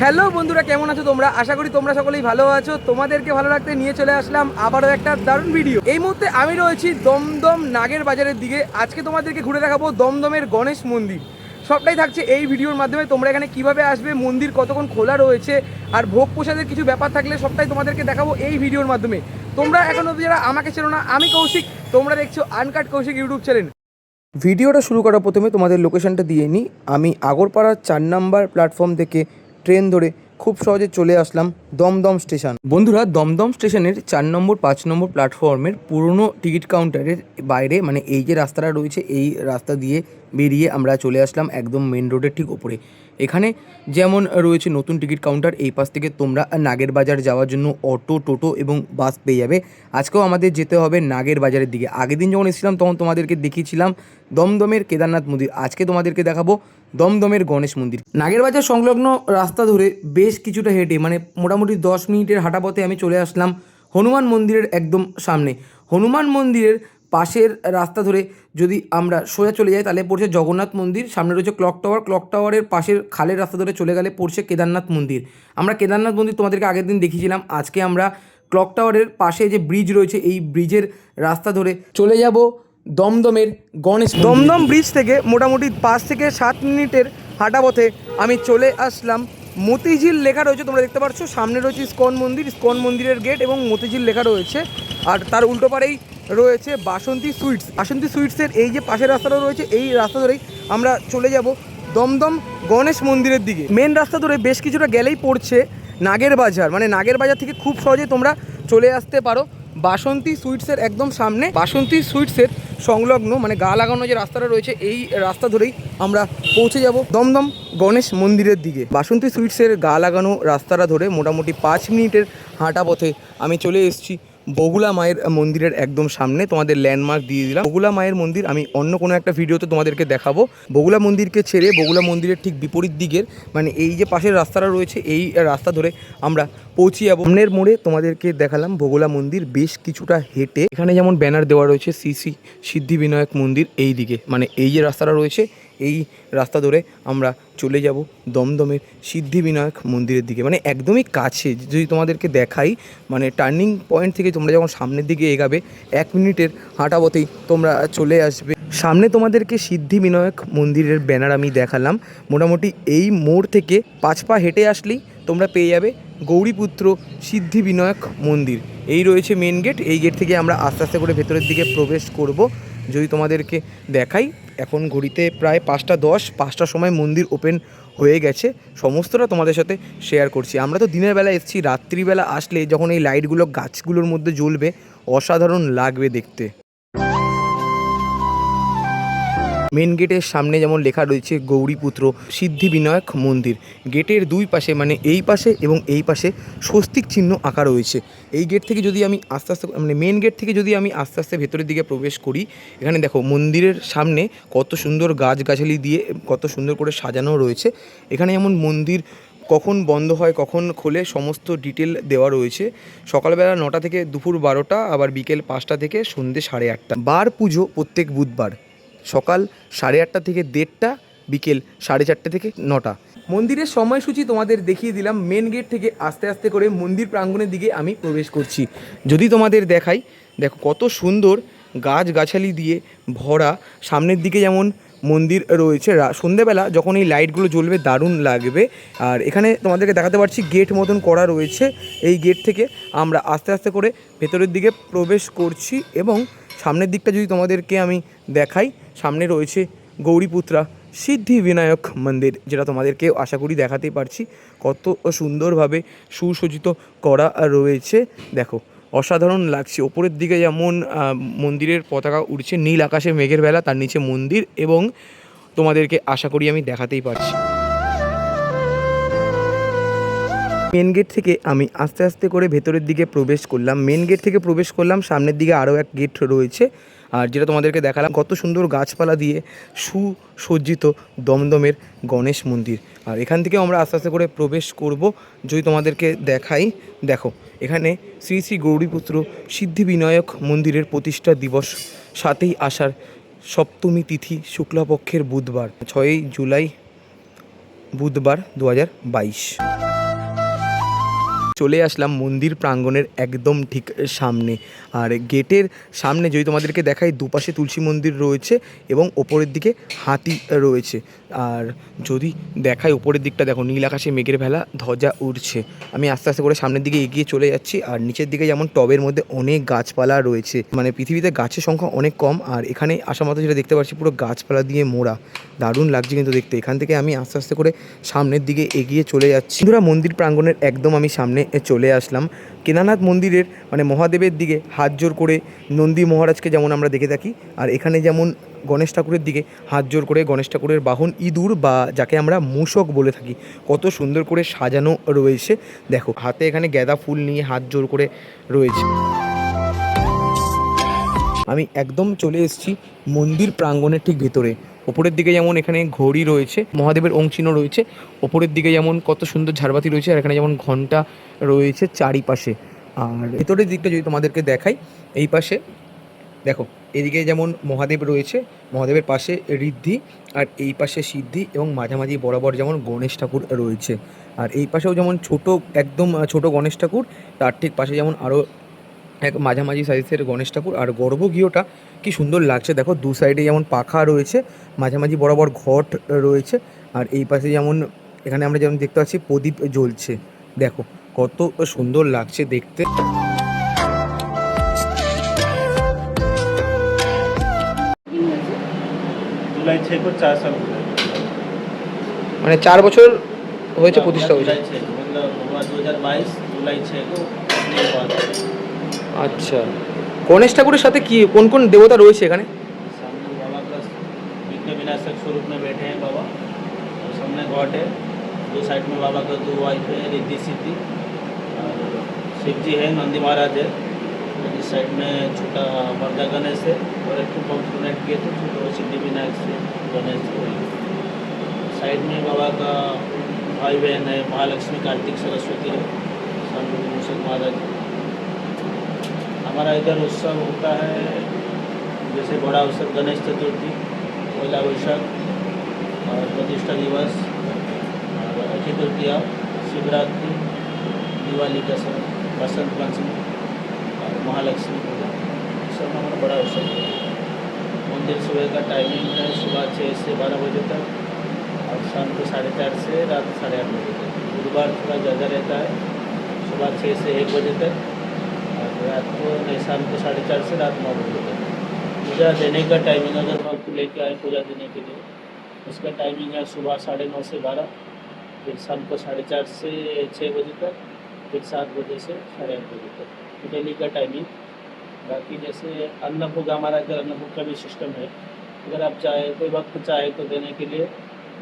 Hello বন্ধুরা, কেমন আছো তোমরা? আশা করি তোমরা সকলেই ভালো আছো। তোমাদেরকে ভালো রাখতে নিয়ে চলে আসলাম আবারও একটা দারুণ ভিডিও। এই মুহূর্তে আমি রয়েছি দমদম নাগের বাজারের দিকে। আজকে তোমাদেরকে ঘুরে দেখাবো দমদমের গণেশ মন্দির। সবটাই থাকছে এই ভিডিওর মাধ্যমে। তোমরা এখানে কিভাবে আসবে, মন্দির কতক্ষণ খোলা রয়েছে, আর ভোগ প্রসাদের কিছু ব্যাপার থাকলে সবটাই তোমাদেরকে দেখাবো এই ভিডিওর মাধ্যমে। তোমরা এখন অবধি যারা আমাকে চেনো না, আমি কৌশিক, তোমরা দেখছো আনকাট কৌশিক ইউটিউব চ্যানেল। ভিডিওটা শুরু করার প্রথমে তোমাদের লোকেশনটা দিয়ে নিই। আমি আগরপাড়ার 4 নম্বর প্ল্যাটফর্ম থেকে ট্রেন ধরে খুব সহজে চলে আসলাম দমদম স্টেশন। বন্ধুরা, দমদম স্টেশনের 4 নম্বর 5 নম্বর প্ল্যাটফর্মের পুরনো টিকিট কাউন্টারের বাইরে, মানে এই যে রাস্তাটা রয়েছে, এই রাস্তা দিয়ে বেরিয়ে আমরা চলে আসলাম একদম মেন রোডের ঠিক ওপরে। এখানে যেমন রয়েছে নতুন টিকিট কাউন্টার, এই পাশ থেকে তোমরা নাগের বাজার যাওয়ার জন্য অটো, টোটো এবং বাস পেয়ে যাবে। আজকেও আমাদের যেতে হবে নাগের বাজারের দিকে। আগের দিন যখন এসেছিলাম তখন তোমাদেরকে দেখিয়েছিলাম দমদমের কেদারনাথ মন্দির। আজকে তোমাদেরকে দেখাবো দমদমের গণেশ মন্দির। নাগের বাজার সংলগ্ন রাস্তা ধরে বেশ কিছুটা হেঁটে, মানে মোটামুটি 10 মিনিটের হাঁটা পথে আমি চলে আসলাম হনুমান মন্দিরের একদম সামনে। হনুমান মন্দিরের পাশের রাস্তা ধরে যদি আমরা সোজা চলে যাই তাহলে পড়ছে জগন্নাথ মন্দির, সামনে রয়েছে ক্লক টাওয়ার, ক্লক টাওয়ারের পাশের খালের রাস্তা ধরে চলে গেলে পড়ছে কেদারনাথ মন্দির। আমরা কেদারনাথ মন্দির তোমাদেরকে আগের দিন দেখিয়েছিলাম। আজকে আমরা ক্লক টাওয়ারের পাশে যে ব্রিজ রয়েছে এই ব্রিজের রাস্তা ধরে চলে যাব দমদমের গণেশ। দমদম ব্রিজ থেকে মোটামুটি 5 থেকে 7 মিনিটের হাঁটা পথে আমি চলে আসলাম মতিঝিল লেখা রয়েছে, তোমরা দেখতে পাচ্ছ। সামনে রয়েছে ইস্কন মন্দির, ইস্কন মন্দিরের গেট এবং মতিঝিল লেখা রয়েছে। আর তার উল্টো পারেই রয়েছে বাসন্তী সুইটস। বাসন্তী সুইটসের এই যে পাশের রাস্তাটা রয়েছে, এই রাস্তা ধরেই আমরা চলে যাব দমদম গণেশ মন্দিরের দিকে। মেন রাস্তা ধরে বেশ কিছুটা গেলেই পড়ছে নাগের বাজার, মানে নাগের বাজার থেকে খুব সহজে তোমরা চলে আসতে পারো বাসন্তী সুইটসের একদম সামনে। বাসন্তী সুইটসের সংলগ্ন, মানে গা লাগানো যে রাস্তাটা রয়েছে, এই রাস্তা ধরেই আমরা পৌঁছে যাব দমদম গণেশ মন্দিরের দিকে। বাসন্তী সুইটসের গা লাগানো রাস্তাটা ধরে মোটামুটি 5 মিনিটের হাঁটা পথে আমি চলে এসেছি বগুলা মায়ের মন্দিরের একদম সামনে। তোমাদের ল্যান্ডমার্ক দিয়ে দিলাম। বগুলা মায়ের মন্দির আমি অন্য কোনো একটা ভিডিওতে তোমাদেরকে দেখাবো। বগুলা মন্দিরকে ছেড়ে বগুলা মন্দিরের ঠিক বিপরীত দিকের, মানে এই যে পাশের রাস্তাটা রয়েছে, এই রাস্তা ধরে আমরা পৌঁছে যাবো সামনের মোড়ে। তোমাদেরকে দেখালাম বগুলা মন্দির। বেশ কিছুটা হেঁটে এখানে যেমন ব্যানার দেওয়া রয়েছে শ্রী শ্রী সিদ্ধিবিনায়ক মন্দির, এই দিকে, মানে এই যে রাস্তাটা রয়েছে এই রাস্তা ধরে আমরা চলে যাব দমদমের সিদ্ধিবিনায়ক মন্দিরের দিকে, মানে একদমই কাছে। যদি তোমাদেরকে দেখাই, মানে টার্নিং পয়েন্ট থেকে তোমরা যখন সামনের দিকে এগাবে 1 মিনিটের হাঁটা পথেই তোমরা চলে আসবে সামনে। তোমাদেরকে সিদ্ধিবিনায়ক মন্দিরের ব্যানার আমি দেখালাম। মোটামুটি এই মোড় থেকে 5 পা হেঁটে আসলেই তোমরা পেয়ে যাবে গৌরীপুত্র সিদ্ধিবিনায়ক মন্দির। এই রয়েছে মেন গেট। এই গেট থেকে আমরা আস্তে আস্তে করে ভেতরের দিকে প্রবেশ করব। যদি তোমাদেরকে দেখাই, এখন ঘড়িতে প্রায় 5টা 10, 5টার সময় মন্দির ওপেন হয়ে গেছে। সমস্তটা তোমাদের সাথে শেয়ার করছি। আমরা তো দিনের বেলা এসেছি, রাত্রিবেলা আসলে যখন এই লাইটগুলো গাছগুলোর মধ্যে জ্বলবে, অসাধারণ লাগবে দেখতে। মেন গেটের সামনে যেমন লেখা রয়েছে গৌরীপুত্র সিদ্ধিবিনায়ক মন্দির, গেটের 2 পাশে, মানে এই পাশে এবং এই পাশে স্বস্তিক চিহ্ন আঁকা রয়েছে। এই গেট থেকে যদি আমি আস্তে আস্তে, মানে মেন গেট থেকে যদি আমি আস্তে আস্তে ভেতরের দিকে প্রবেশ করি, এখানে দেখো মন্দিরের সামনে কত সুন্দর গাছগাছালি দিয়ে কত সুন্দর করে সাজানো রয়েছে। এখানে যেমন মন্দির কখন বন্ধ হয় কখন খোলে সমস্ত ডিটেল দেওয়া রয়েছে। সকালবেলা 9টা থেকে দুপুর 12টা, আবার বিকেল 5টা থেকে সন্ধ্যে 8:30। বার পুজো প্রত্যেক বুধবার সকাল 8:30 থেকে 1:30, বিকেল 4:30 থেকে 9টা। মন্দিরের সময়সূচি তোমাদের দেখিয়ে দিলাম। মেন গেট থেকে আস্তে আস্তে করে মন্দির প্রাঙ্গণের দিকে আমি প্রবেশ করছি। যদি তোমাদের দেখাই, দেখো কত সুন্দর গাছগাছালি দিয়ে ভরা। সামনের দিকে যেমন মন্দির রয়েছে, সন্ধ্যেবেলা যখন এই লাইটগুলো জ্বলবে দারুণ লাগবে। আর এখানে তোমাদেরকে দেখাতে পারছি গেট মতন করা রয়েছে। এই গেট থেকে আমরা আস্তে আস্তে করে ভেতরের দিকে প্রবেশ করছি এবং সামনের দিকটা যদি তোমাদেরকে আমি দেখাই, সামনে রয়েছে গৌরীপুত্রা সিদ্ধিবিনায়ক মন্দির, যেটা তোমাদেরকে আশা করি দেখাতেই পারছি। কত সুন্দরভাবে সুসজ্জিত করা রয়েছে, দেখো অসাধারণ লাগছে। ওপরের দিকে যেমন মন্দিরের পতাকা উড়ছে, নীল আকাশে মেঘের বেলা, তার নিচে মন্দির, এবং তোমাদেরকে আশা করি আমি দেখাতেই পারছি। মেন গেট থেকে আমি আস্তে আস্তে করে ভেতরের দিকে প্রবেশ করলাম। মেন গেট থেকে প্রবেশ করলাম, সামনের দিকে আরও এক গেট রয়েছে, আর যেটা তোমাদেরকে দেখালাম কত সুন্দর গাছপালা দিয়ে সুসজ্জিত দমদমের গণেশ মন্দির। আর এখান থেকে আমরা আস্তে আস্তে করে প্রবেশ করব। যদি তোমাদেরকে দেখাই, দেখো এখানে শ্রী শ্রী গৌরীপুত্র সিদ্ধিবিনায়ক মন্দিরের প্রতিষ্ঠা দিবস 7ই আষাঢ়, সপ্তমী তিথি, শুক্লাপক্ষের বুধবার, 6ই জুলাই বুধবার 2022। চলে আসলাম মন্দির প্রাঙ্গণের একদম ঠিক সামনে। আর গেটের সামনে যদি তোমাদেরকে দেখাই, দুপাশে তুলসী মন্দির রয়েছে এবং ওপরের দিকে হাতি রয়েছে। আর যদি দেখাই ওপরের দিকটা, দেখো নীল আকাশে মেঘের ভেলা, ধ্বজা উড়ছে। আমি আস্তে আস্তে করে সামনের দিকে এগিয়ে চলে যাচ্ছি। আর নিচের দিকে যেমন টবের মধ্যে অনেক গাছপালা রয়েছে, মানে পৃথিবীতে গাছের সংখ্যা অনেক কম, আর এখানে আসা মাত্র যেটা দেখতে পাচ্ছি পুরো গাছপালা দিয়ে মোড়া, দারুণ লাগছে কিন্তু দেখতে। এখান থেকে আমি আস্তে আস্তে করে সামনের দিকে এগিয়ে চলে যাচ্ছি। বন্ধুরা, মন্দির প্রাঙ্গণের একদম আমি সামনে চলে আসলাম। কেদারনাথ মন্দিরের মানে মহাদেবের দিকে হাত জোর করে নন্দী মহারাজকে যেমন আমরা দেখে থাকি, আর এখানে যেমন গণেশ ঠাকুরের দিকে হাত জোর করে গণেশ ঠাকুরের বাহন ইঁদুর বা যাকে আমরা মূষক বলে থাকি, কত সুন্দর করে সাজানো রয়েছে। দেখো হাতে এখানে গাঁদা ফুল নিয়ে হাত জোর করে রয়েছে। আমি একদম চলে এসেছি মন্দির প্রাঙ্গণের ঠিক ভেতরে। ওপরের দিকে যেমন এখানে ঘড়ি রয়েছে, মহাদেবের অংচিনও রয়েছে। ওপরের দিকে যেমন কত সুন্দর ঝাড়বাতি রয়েছে, আর এখানে যেমন ঘন্টা রয়েছে চারিপাশে। আর ভেতরের দিকটা যদি তোমাদেরকে দেখাই, এই পাশে দেখো, এদিকে যেমন মহাদেব রয়েছে, মহাদেবের পাশে ঋদ্ধি, আর এই পাশে সিদ্ধি, এবং মাঝামাঝি বরাবর যেমন গণেশ ঠাকুর রয়েছে। আর এই পাশেও যেমন একদম ছোট গণেশ ঠাকুর, তার ঠিক পাশে যেমন আরও এক মাঝামাঝি সাইজের গণেশ ঠাকুর। আর গর্ভগৃহটা কি সুন্দর লাগছে দেখো, দু সাইডে যেমন পাখা রয়েছে, মাঝামাঝি বরাবর ঘট রয়েছে। আর এই পাশে যেমন এখানে আমরা যেমন দেখতে পাচ্ছি প্রদীপ জ্বলছে, দেখো কত সুন্দর লাগছে দেখতে। जुलाई 6 को 4 साल हुए, মানে 4 বছর হয়েছে প্রতিষ্ঠা হয়েছে। जुलाई 6 मतलब 2022 जुलाई 6 को अपने बात है। আচ্ছা, গণেশ ঠাকুরের সাথে কি কোন কোন দেবতা রয়েছে এখানে? सामने बाबा का विघ्न विनाशक स्वरूप में बैठे हैं बाबा, और सामने घाट है, दो साइड में बाबा का दो वाइफ है रिद्धि सिद्धि, और शिव जी है, नंदी महाराज है, और इस साइड में छोटा बरदा गणेश है, और एक पंप कनेक्ट किए थे छोटा सिद्धि विनायक से गणेश जी हुई। साइड में बाबा का भाई बहन है, महालक्ष्मी कार्तिक सरस्वती है, सामने मूषक महाराज। हमारा इधर उत्सव होता है जैसे बड़ा उत्सव गणेश चतुर्थी, पहला वैशाख, और प्रतिष्ठा दिवस, और अक्षय तृतीया, शिवरात्रि, दिवाली का सब, बसंत पंचमी और महालक्ष्मी पूजा, सब हमारा बड़ा उत्सव है। मंदिर सुबह का टाइमिंग है सुबह 6 से 12 बजे तक, और शाम को 4:30 से रात 8:30 बजे तक। बुधवार थोड़ा ज़्यादा रहता है, सुबह 6 से 1 बजे तक, और रात को नहीं, शाम को 4:30 से रात 9 बजे तक। पूजा देने का टाइमिंग अगर भक्त लेके आए पूजा देने के लिए, उसका टाइमिंग है सुबह 9:30 से 12, फिर शाम को 4:30 से 6 बजे तक, फिर 7 बजे से 8:30 बजे तक डेली का टाइमिंग। बाकी जैसे अन्नभोग, हमारा इधर अन्नभोग का भी सिस्टम है। अगर आप चाहे, कोई वक्त चाहे तो देने के लिए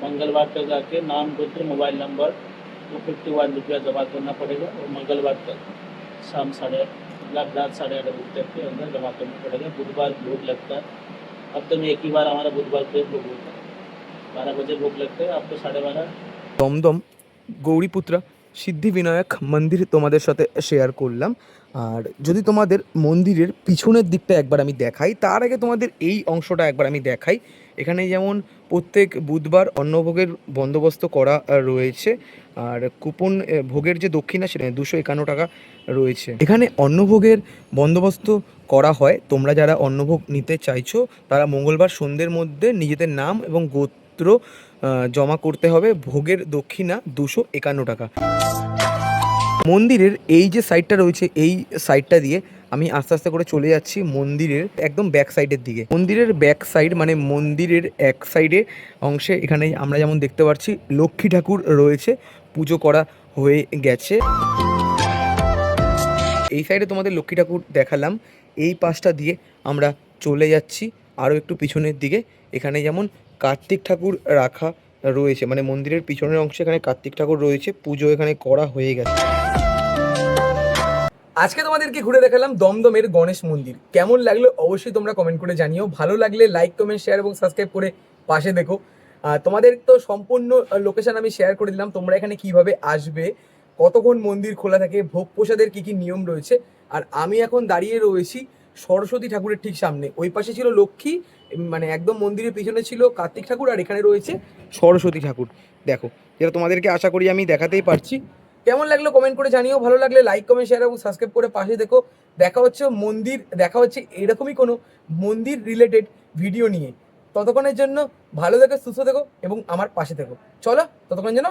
मंगलवार तक जाके नाम, गोत्र, मोबाइल नंबर 251 रुपया जमा करना पड़ेगा, और मंगलवार तक शाम 8:30 मतलब रात 8:30 बजे तक के अंदर जमा करना पड़ेगा। बुधवार भोग लगता है, अब तो में एक ही बार हमारा बुधवार को भोग होता है, 12 बजे भोग लगता है, आपको 12:30। দমদম গৌরীপুত্রা সিদ্ধিবিনায়ক মন্দির তোমাদের সাথে শেয়ার করলাম। আর যদি তোমাদের মন্দিরের পিছনের দিকটা একবার আমি দেখাই, তার আগে তোমাদের এই অংশটা একবার আমি দেখাই। এখানে যেমন প্রত্যেক বুধবার অন্নভোগের বন্দোবস্ত করা রয়েছে, আর কুপন ভোগের যে দক্ষিণা সেটা 251 টাকা রয়েছে। এখানে অন্নভোগের বন্দোবস্ত করা হয়। তোমরা যারা অন্নভোগ নিতে চাইছো তারা মঙ্গলবার সন্ধ্যের মধ্যে নিজেদের নাম এবং গোত্র জমা করতে হবে। ভোগের দক্ষিণা 251 টাকা। মন্দিরের এই যে সাইডটা রয়েছে, এই সাইডটা দিয়ে আমি আস্তে আস্তে করে চলে যাচ্ছি মন্দিরের একদম ব্যাক সাইডের দিকে। মন্দিরের ব্যাক সাইড মানে মন্দিরের এক সাইডে অংশে এখানে আমরা যেমন দেখতে পাচ্ছি লক্ষ্মী ঠাকুর রয়েছে, পুজো করা হয়ে গেছে। এই সাইডে তোমাদের লক্ষ্মী ঠাকুর দেখালাম। এই পাশটা দিয়ে আমরা চলে যাচ্ছি আরও একটু পিছনের দিকে। এখানে যেমন কার্তিক ঠাকুর রাখা রয়েছে, মানে মন্দিরের পিছনের অংশে এখানে কার্তিক ঠাকুর রয়েছে, পুজো এখানে করা হয়ে গেছে। আজকে তোমাদেরকে ঘুরে দেখালাম দমদমের গণেশ মন্দির। কেমন লাগলো অবশ্যই তোমরা কমেন্ট করে জানিও। ভালো লাগলে লাইক, কমেন্ট, শেয়ার এবং সাবস্ক্রাইব করে পাশে দেখো। তোমাদের তো সম্পূর্ণ লোকেশন আমি শেয়ার করে দিলাম, তোমরা এখানে কিভাবে আসবে, কতক্ষণ মন্দির খোলা থাকে, ভোগ প্রসাদের কী কী নিয়ম রয়েছে। আর আমি এখন দাঁড়িয়ে রয়েছি সরস্বতী ঠাকুরের ঠিক সামনে। ওই পাশে ছিল লক্ষ্মী, মানে একদম মন্দিরের পিছনে ছিল কার্তিক ঠাকুর, আর এখানে রয়েছে সরস্বতী ঠাকুর। দেখো, যেটা তোমাদেরকে আশা করি আমি দেখাতেই পারছি। কেমন লাগলো কমেন্ট করে জানিও, ভালো লাগলে লাইক কমেন্ট শেয়ার এবং সাবস্ক্রাইব করে পাশে দেখো। দেখা হচ্ছে এরকমই কোনো মন্দির রিলেটেড ভিডিও নিয়ে। ততক্ষণের জন্য ভালো থেকো, সুস্থ থেকো এবং আমার পাশে থেকো। চলো ততক্ষণ যেন